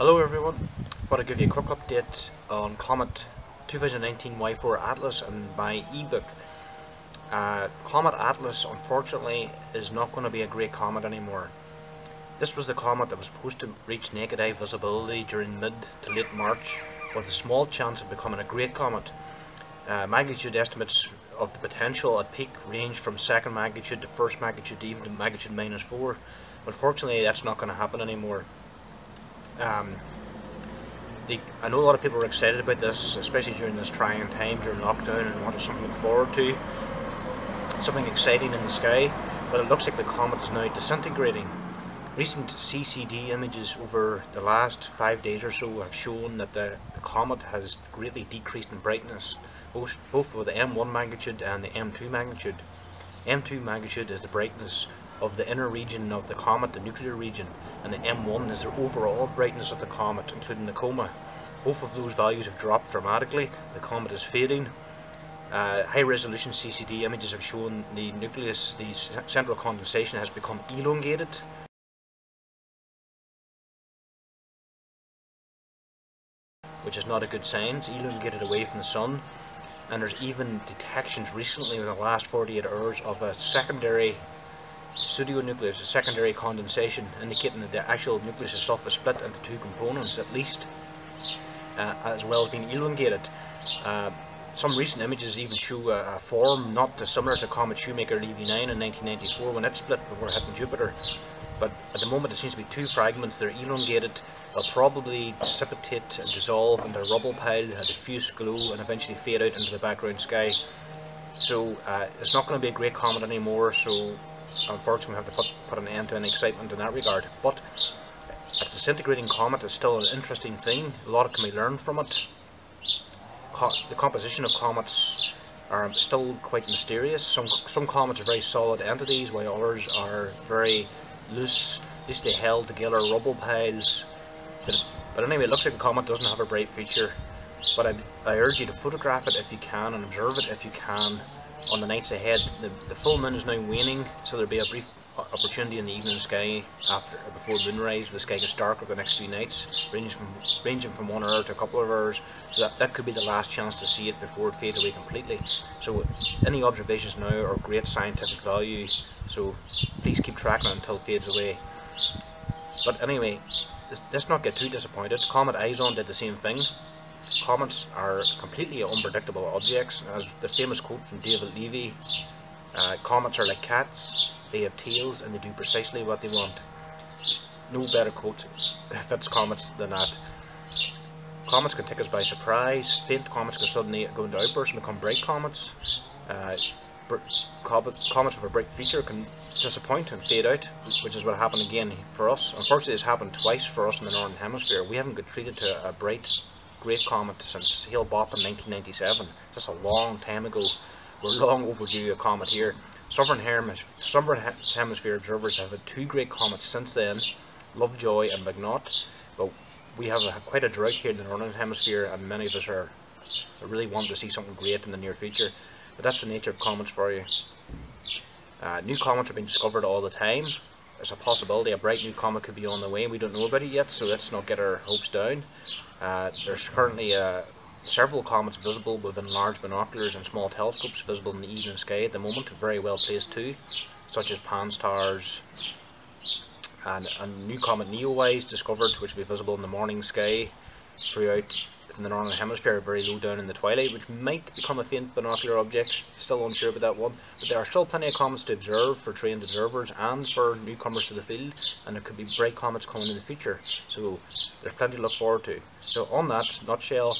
Hello everyone, I want to give you a quick update on Comet 2019 Y4 Atlas and my ebook. Comet Atlas unfortunately is not going to be a great comet anymore. This was the comet that was supposed to reach naked eye visibility during mid to late March with a small chance of becoming a great comet. Magnitude estimates of the potential at peak range from second magnitude to first magnitude to even to magnitude -4. Unfortunately that's not going to happen anymore. I know a lot of people were excited about this, especially during this trying time during lockdown, and wanted something to look forward to, something exciting in the sky, but it looks like the comet is now disintegrating. Recent CCD images over the last 5 days or so have shown that the comet has greatly decreased in brightness, both for the M1 magnitude and the M2 magnitude. M2 magnitude is the brightness of the inner region of the comet, the nuclear region, and the M1 is the overall brightness of the comet, including the coma. Both of those values have dropped dramatically. The comet is fading. High-resolution CCD images have shown the nucleus, the central condensation, has become elongated. Which is not a good sign. It's elongated away from the sun, and there's even detections recently in the last 48 hours of a secondary pseudonucleus, a secondary condensation, indicating that the actual nucleus itself is split into two components at least, as well as being elongated. Some recent images even show a form not dissimilar to Comet Shoemaker EV9 in 1994 when it split before hitting Jupiter. But at the moment it seems to be two fragments. They're elongated. They'll probably dissipate and dissolve into a rubble pile, a diffuse glow, and eventually fade out into the background sky. So it's not going to be a great comet anymore, so unfortunately we have to put an end to any excitement in that regard. But a disintegrating comet is still an interesting thing. A lot can be learned from it. The composition of comets are still quite mysterious. Some comets are very solid entities, while others are very loosely held together rubble piles. But anyway, it looks like the comet doesn't have a bright future. But I urge you to photograph it if you can, and observe it if you can on the nights ahead. The full moon is now waning, so there'll be a brief opportunity in the evening sky before moonrise. The sky gets dark over the next few nights, ranging from 1 hour to a couple of hours. So that could be the last chance to see it before it fades away completely. So any observations now are of great scientific value, so please keep tracking it until it fades away. But anyway, let's not get too disappointed. Comet Ison did the same thing. Comets are completely unpredictable objects. As the famous quote from David Levy, comets are like cats. They have tails and they do precisely what they want. No better quote fits comets than that. Comets can take us by surprise. Faint comets can suddenly go into outbursts and become bright comets. Comets with a bright feature can disappoint and fade out, which is what happened again for us. Unfortunately, it's happened twice for us in the Northern Hemisphere. We haven't got treated to a bright, great comet since Hale-Bopp in 1997. That's a long time ago. We're long overdue a comet here. Southern Hemisphere observers have had two great comets since then, Lovejoy and McKenna, but we have quite a drought here in the Northern Hemisphere, and many of us are really want to see something great in the near future. But that's the nature of comets for you. New comets are being discovered all the time. There's a possibility a bright new comet could be on the way. We don't know about it yet, so let's not get our hopes down. There's currently several comets visible within large binoculars and small telescopes visible in the evening sky at the moment, very well placed too, such as Pan-STARRS, and new comet Neowise discovered, which will be visible in the morning sky throughout in the Northern Hemisphere, very low down in the twilight, which might become a faint binocular object. Still unsure about that one, but there are still plenty of comets to observe for trained observers and for newcomers to the field, and there could be bright comets coming in the future, so there's plenty to look forward to. So on that nutshell,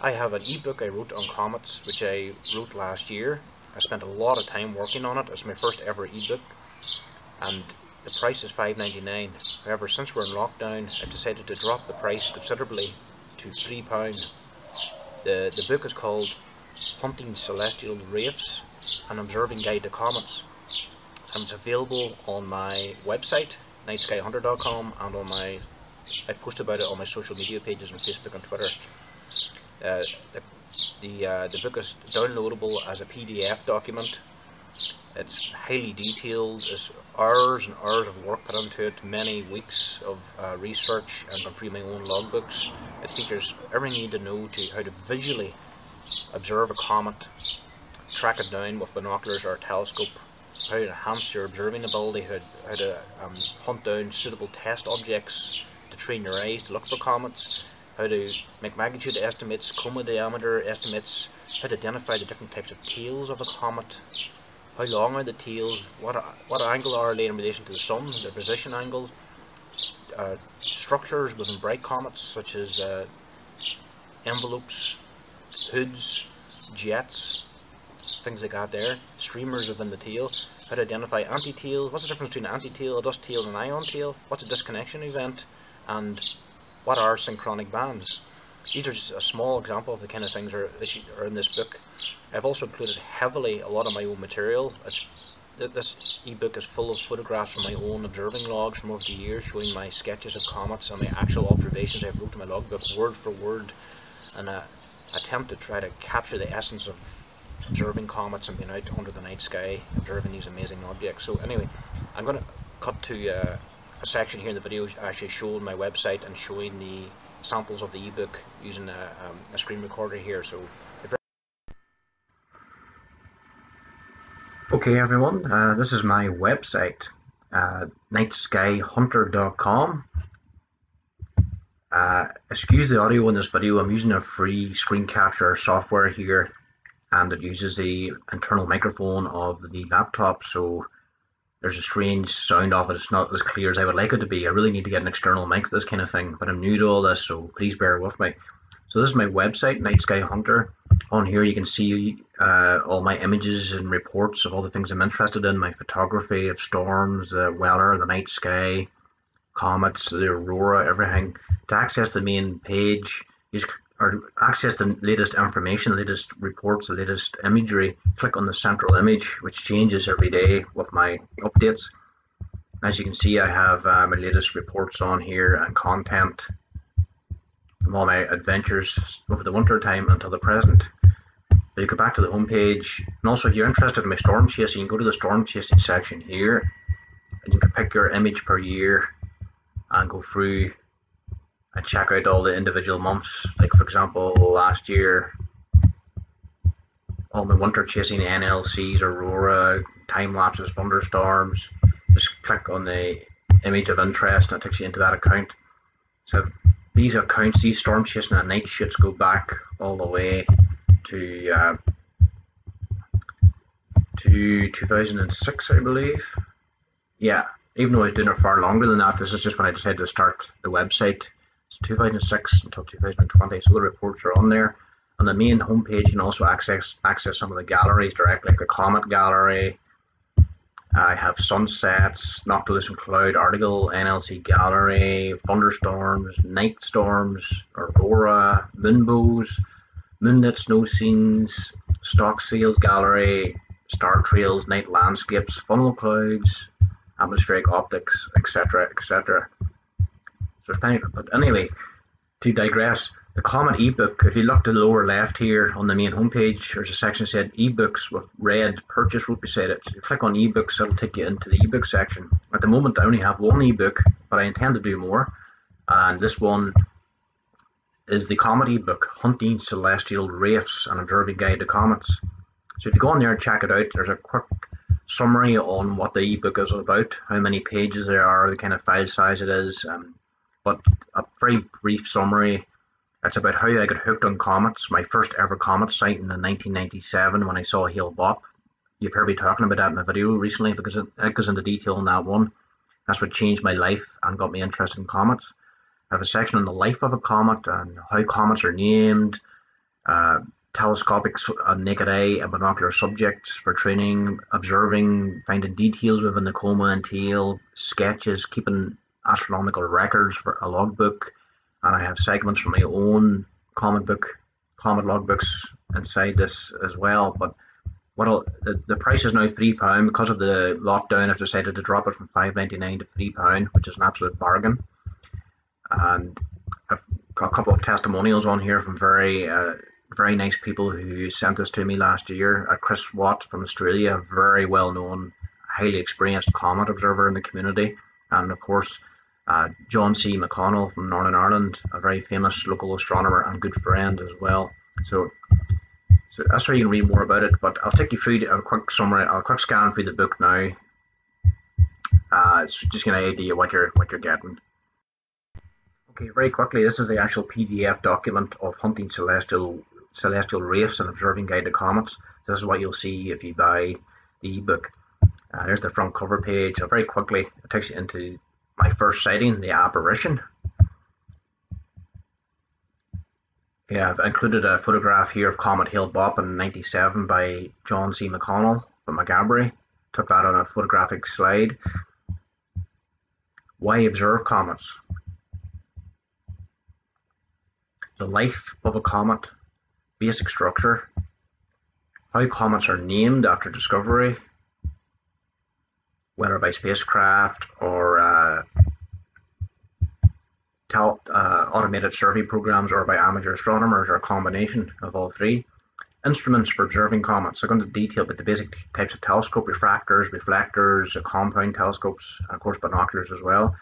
I have an ebook I wrote on comets, which I wrote last year. I spent a lot of time working on it. It's my first ever ebook, and the price is $5.99. However, since we're in lockdown, I've decided to drop the price considerably to £3. The book is called Hunting Celestial Wraiths, an Observing Guide to Comets, and it's available on my website, nightskyhunter.com, and on I post about it on my social media pages on Facebook and Twitter. The book is downloadable as a PDF document. It's highly detailed. It's hours and hours of work put into it, many weeks of research, and gone through my own logbooks. It features everything you need to know to how to visually observe a comet, track it down with binoculars or a telescope, how to enhance your observing ability, how to hunt down suitable test objects to train your eyes to look for comets, how to make magnitude estimates, coma diameter estimates, how to identify the different types of tails of a comet, how long are the tails, what angle are they in relation to the sun, their position angles, structures within bright comets such as envelopes, hoods, jets, things like that there, streamers within the tail, how to identify anti-tail, what's the difference between an anti-tail, a dust tail and an ion tail, what's a disconnection event, and what are synchronic bands. These are just a small example of the kind of things that are in this book. I've also included heavily a lot of my own material. This ebook is full of photographs from my own observing logs from over the years, showing my sketches of comets and my actual observations I've wrote in my logbook word for word, and attempt to try to capture the essence of observing comets and being out under the night sky observing these amazing objects. So anyway, I'm going to cut to a section here in the video actually showing my website and showing the samples of the ebook using a screen recorder here. So okay everyone, this is my website, nightskyhunter.com. Excuse the audio in this video. I'm using a free screen capture software here, and it uses the internal microphone of the laptop, so there's a strange sound off it. It's not as clear as I would like it to be. I really need to get an external mic for this kind of thing, but I'm new to all this, so please bear with me. So this is my website, Night Sky Hunter. On here you can see all my images and reports of all the things I'm interested in, my photography of storms, the weather, the night sky, comets, the aurora, everything. To access the main page, or access the latest information, the latest reports, the latest imagery, click on the central image, which changes every day with my updates. As you can see, I have my latest reports on here and content from all my adventures over the winter time until the present. So you go back to the home page, and also if you're interested in my storm chasing, you can go to the storm chasing section here, and you can pick your image per year and go through and check out all the individual months. Like for example, last year, all the winter chasing NLCs, aurora, time lapses, thunderstorms. Just click on the image of interest and it takes you into that account. So these accounts, these storm chasing at night shoots go back all the way to 2006, I believe. Yeah, even though I was doing it far longer than that, this is just when I decided to start the website. It's 2006 until 2020, so the reports are on there. On the main homepage, you can also access some of the galleries directly, like the Comet Gallery. I have sunsets, noctilucent and cloud article, NLC gallery, thunderstorms, night storms, aurora, moonbows, moonlit snow scenes, stock sails gallery, star trails, night landscapes, funnel clouds, atmospheric optics, etc., etc. So but anyway, to digress, the Comet ebook, if you look to the lower left here on the main homepage, there's a section that said ebooks with red purchase wrote beside it. So you click on ebooks, it'll take you into the ebook section. At the moment I only have one ebook, but I intend to do more, and this one is the Comet ebook, Hunting Celestial Wraiths, an Observing Guide to Comets. So if you go on there and check it out, there's a quick summary on what the ebook is about, how many pages there are, the kind of file size it is, but a very brief summary. It's about how I got hooked on comets, my first ever comet sighting in 1997 when I saw Hale-Bopp. You've heard me talking about that in a video recently because it goes into detail on that one. That's what changed my life and got me interested in comets. I have a section on the life of a comet and how comets are named, telescopic naked eye and binocular subjects for training, observing, finding details within the coma and tail, sketches, keeping astronomical records for a logbook, and I have segments from my own comet logbooks inside this as well. But the price is now £3 because of the lockdown. I've decided to drop it from £5.99 to £3, which is an absolute bargain. And I've got a couple of testimonials on here from very very nice people who sent this to me last year. Chris Watt from Australia, a very well known, highly experienced comet observer in the community, and of course John C. McConnell from Northern Ireland, a very famous local astronomer and good friend as well. So that's where you can read more about it, but I'll take you through a quick summary, a quick scan through the book now. It's just an idea what you're getting. Okay, very quickly, this is the actual PDF document of hunting celestial wraiths and observing guided comets. This is what you'll see if you buy the ebook. There's the front cover page. So very quickly, it takes you into my first sighting, the apparition. Yeah, I've included a photograph here of Comet Hale-Bopp in '97 by John C. McConnell from Montgomery. Took that on a photographic slide. Why observe comets? The life of a comet, basic structure, how comets are named after discovery, whether by spacecraft or automated survey programs or by amateur astronomers, or a combination of all three. Instruments for observing comets. I go into detail about the basic types of telescope, refractors, reflectors, compound telescopes, and of course binoculars as well.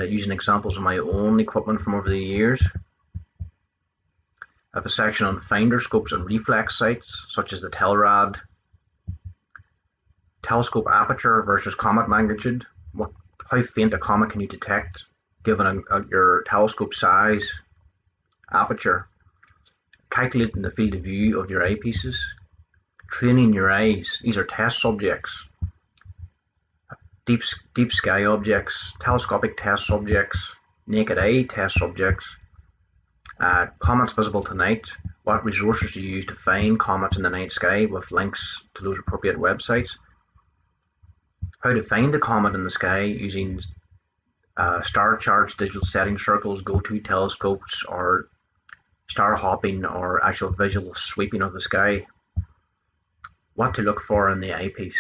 Using examples of my own equipment from over the years. I have a section on finder scopes and reflex sights, such as the Telrad. Telescope aperture versus comet magnitude. How faint a comet can you detect given your telescope size, aperture. Calculating the field of view of your eyepieces. Training your eyes. These are test subjects. Deep sky objects, telescopic test subjects, naked eye test subjects. Comets visible tonight. What resources do you use to find comets in the night sky, with links to those appropriate websites. How to find a comet in the sky using star charts, digital setting circles, go-to telescopes, or star hopping, or actual visual sweeping of the sky. What to look for in the eyepiece.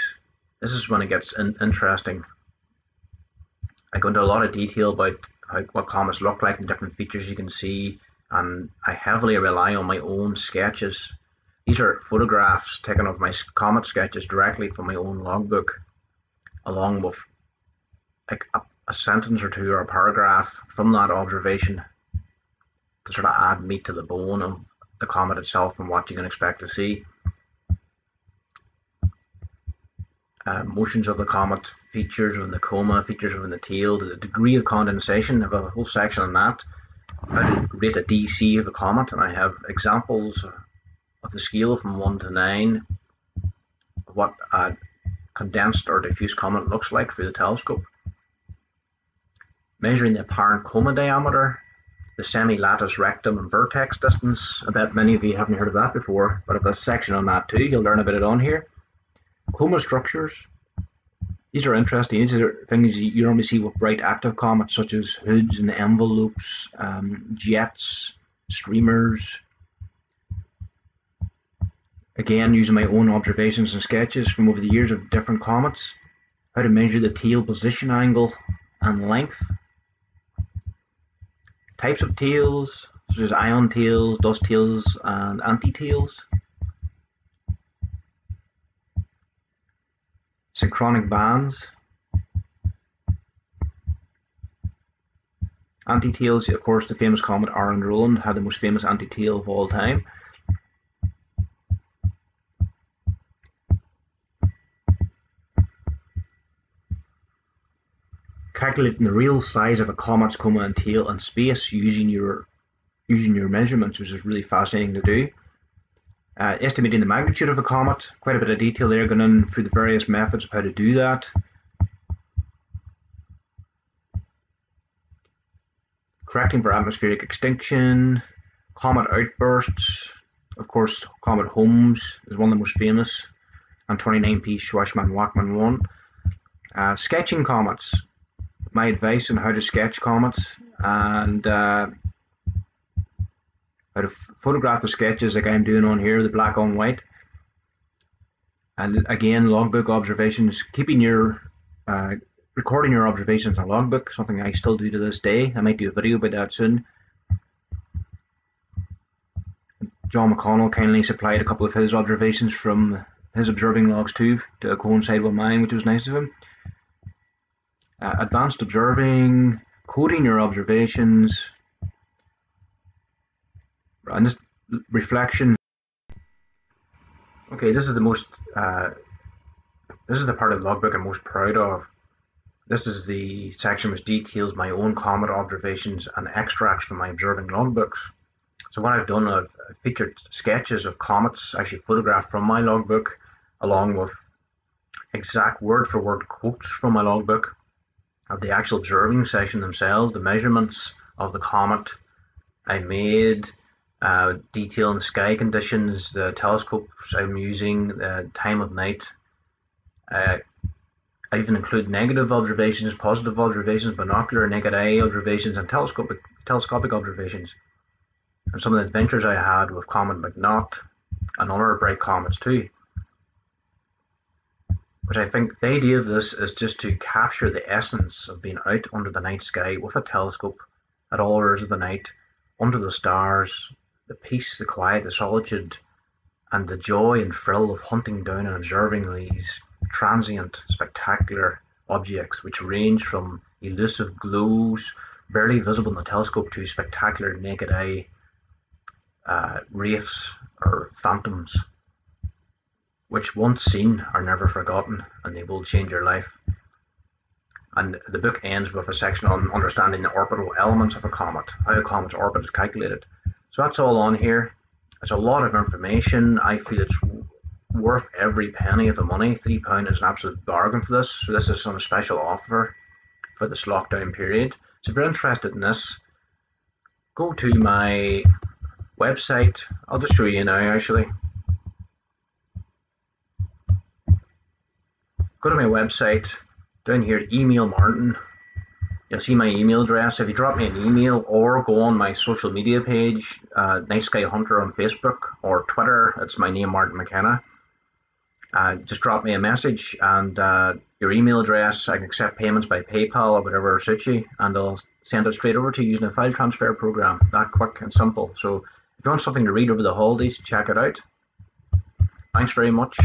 This is when it gets interesting. I go into a lot of detail about what comets look like and different features you can see, and I heavily rely on my own sketches. These are photographs taken of my comet sketches directly from my own logbook, along with like a sentence or two or a paragraph from that observation to sort of add meat to the bone of the comet itself and what you can expect to see. Motions of the comet, features within the coma, features within the tail, the degree of condensation. I have a whole section on that. How to rate a DC of a comet, and I have examples of the scale from 1 to 9 of what a condensed or diffuse comet looks like through the telescope. Measuring the apparent coma diameter, the semi-lattice rectum and vertex distance. I bet many of you haven't heard of that before, but I have a section on that too. You'll learn about it on here. Coma structures. These are interesting. These are things you normally see with bright active comets, such as hoods and envelopes, jets, streamers. Again, using my own observations and sketches from over the years of different comets. How to measure the tail position angle and length. Types of tails, such as ion tails, dust tails, and anti-tails. Synchronic bands. Anti-tails, of course, the famous comet Aaron Roland had the most famous anti-tail of all time. Calculating the real size of a comet's coma and tail in space using your measurements, which is really fascinating to do. Estimating the magnitude of a comet, quite a bit of detail there, going in through the various methods of how to do that. Correcting for atmospheric extinction, comet outbursts. Of course, Comet Holmes is one of the most famous, and 29P Schwarzmann-Wachmann 1. Sketching comets. My advice on how to sketch comets, and how to photograph the sketches like I'm doing on here, the black on white. And again, logbook observations, keeping your recording your observations in a logbook, something I still do to this day. I might do a video about that soon. John McConnell kindly supplied a couple of his observations from his observing logs too to coincide with mine, which was nice of him. Advanced observing, coding your observations, and this reflection. Okay, this is the most. This is the part of the logbook I'm most proud of. This is the section which details my own comet observations and extracts from my observing logbooks. So what I've done, I've featured sketches of comets actually photographed from my logbook, along with exact word-for-word quotes from my logbook of the actual observing session themselves, the measurements of the comet I made, detailing sky conditions, the telescopes I'm using, the time of night. I even include negative observations, positive observations, binocular, naked eye observations, and telescopic observations. And some of the adventures I had with Comet McKenna and other bright comets too. Which I think the idea of this is just to capture the essence of being out under the night sky with a telescope at all hours of the night, under the stars, the peace, the quiet, the solitude, and the joy and thrill of hunting down and observing these transient, spectacular objects which range from elusive glows barely visible in the telescope to spectacular naked eye wraiths or phantoms, which once seen are never forgotten, and they will change your life. And the book ends with a section on understanding the orbital elements of a comet, how a comet's orbit is calculated. So that's all on here. It's a lot of information. I feel it's worth every penny of the money. £3 is an absolute bargain for this. So this is on a special offer for this lockdown period. So if you're interested in this, go to my website. I'll just show you now actually. Go to my website, down here, email Martin. You'll see my email address. If you drop me an email or go on my social media page, Night Sky Hunter on Facebook or Twitter, it's my name, Martin McKenna. Just drop me a message and your email address. I can accept payments by PayPal or whatever suits you, and I'll send it straight over to you using a file transfer program. That quick and simple. So if you want something to read over the holidays, check it out. Thanks very much.